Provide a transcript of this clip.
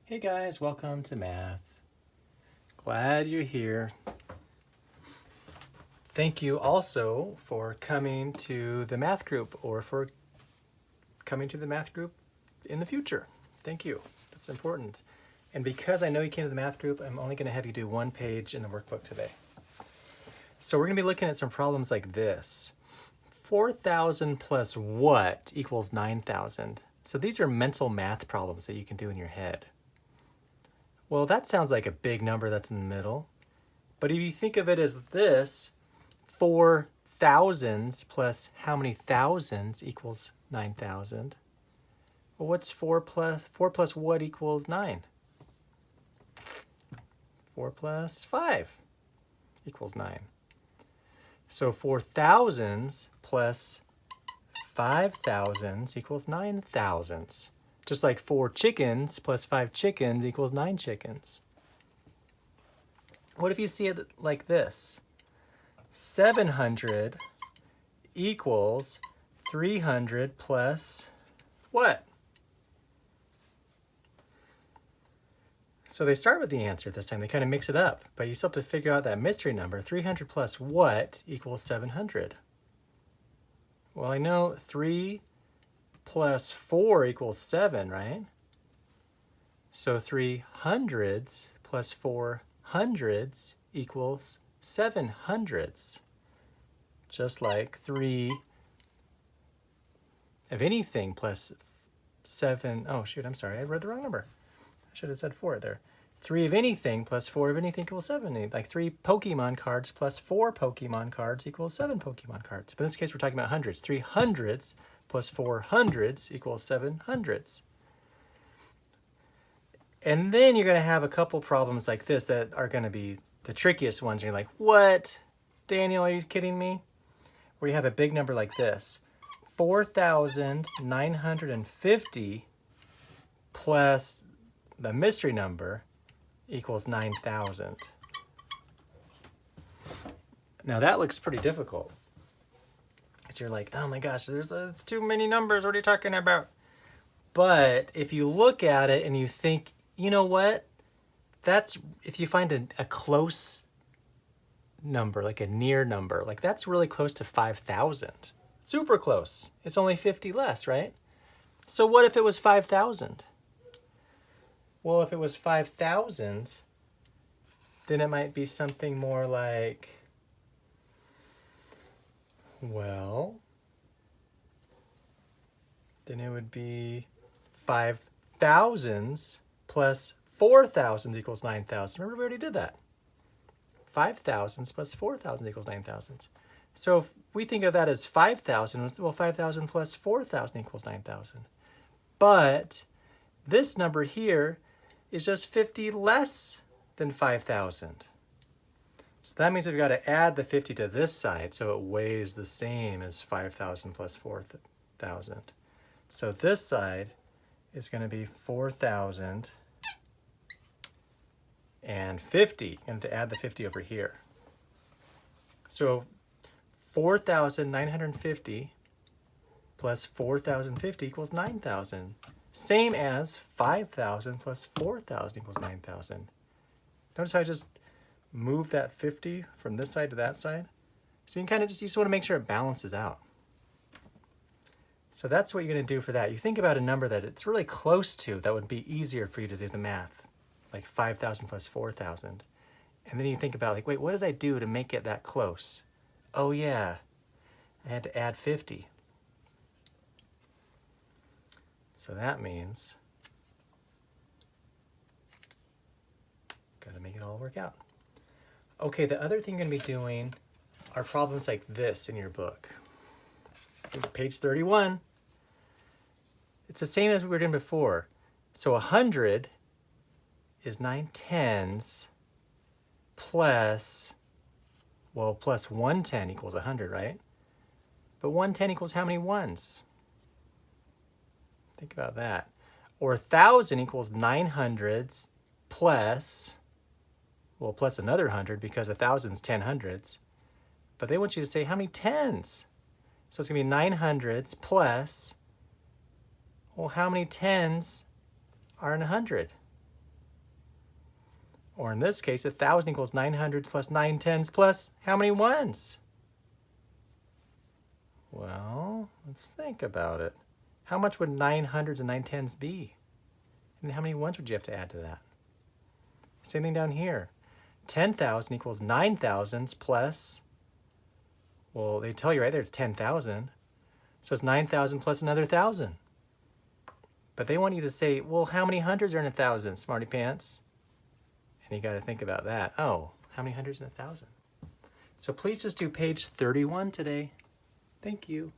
Hey guys, welcome to math. Glad you're here. Thank you also for coming to the math group or for coming to the math group in the future. Thank you. That's important. And because I know you came to the math group, I'm only going to have you do one page in the workbook today. So we're going to be looking at some problems like this. 4,000 plus what equals 9,000? So these are mental math problems that you can do in your head. Well, that sounds like a big number that's in the middle. But if you think of it as this, 4 thousands plus how many thousands equals 9,000? Well, what's 4 plus what equals 9? 4 plus 5 equals 9. So 4 thousands plus 5 thousands equals 9 thousands. Just like 4 chickens plus 5 chickens equals 9 chickens. What if you see it like this? 700 equals 300 plus what? So they start with the answer this time. They kind of mix it up, but you still have to figure out that mystery number. 300 plus what equals 700? Well, I know 3 plus 4 equals 7, right? So 3 hundreds plus 4 hundreds equals 7 hundreds. Just like 3 of anything plus 7, oh shoot, I'm sorry, I read the wrong number. I should have said 4 there. 3 of anything plus 4 of anything equals 7. Like 3 Pokemon cards plus 4 Pokemon cards equals 7 Pokemon cards. But in this case, we're talking about hundreds. 3 hundreds plus 4 hundreds equals 7 hundreds. And then you're going to have a couple problems like this that are going to be the trickiest ones. You're like, what? Daniel, are you kidding me? Where you have a big number like this. 4,950 plus the mystery number equals 9,000. Now that looks pretty difficult. Because you're like, oh my gosh, it's too many numbers. What are you talking about? But if you look at it and you think, you know what? That's, if you find a close number, like a near number, like that's really close to 5,000. Super close. It's only 50 less, right? So what if it was 5,000? Well, if it was 5,000, then it might be something more like, well, then it would be 5 thousands plus 4 thousands equals 9,000. Remember, we already did that. 5 thousands plus 4 thousand equals 9,000. So if we think of that as 5,000, well, 5,000 plus 4,000 equals 9,000. But this number here is just 50 less than 5,000. So that means we've got to add the 50 to this side so it weighs the same as 5,000 plus 4,000. So this side is going to be 4,050, and to add the 50 over here. So 4,950 plus 4,050 equals 9,000. Same as 5,000 plus 4,000 equals 9,000. Notice how I just moved that 50 from this side to that side? So you can kind of just want to make sure it balances out. So that's what you're going to do for that. You think about a number that it's really close to that would be easier for you to do the math, like 5,000 plus 4,000. And then you think about like, wait, what did I do to make it that close? Oh yeah, I had to add 50. So that means got to make it all work out. Okay, the other thing you're going to be doing are problems like this in your book. Page 31. It's the same as we were doing before. So 100 is 9 tens plus, well, plus 110 equals 100, right? But 110 equals how many ones? Think about that. Or 1,000 equals 900s plus, well, plus another 100 because 1,000 is 10 hundreds. But they want you to say how many tens? So it's going to be 900s plus, well, how many tens are in 100? Or in this case, 1,000 equals 9 hundreds plus 9 tens plus how many ones? Well, let's think about it. How much would 9 hundreds and 9 tens be? And how many ones would you have to add to that? Same thing down here. 10,000 equals 9 thousands plus, well, they tell you right there it's 10,000. So it's 9,000 plus another 1,000. But they want you to say, well, how many hundreds are in 1,000, smarty pants? And you got to think about that. Oh, how many hundreds in 1,000? So please just do page 31 today. Thank you.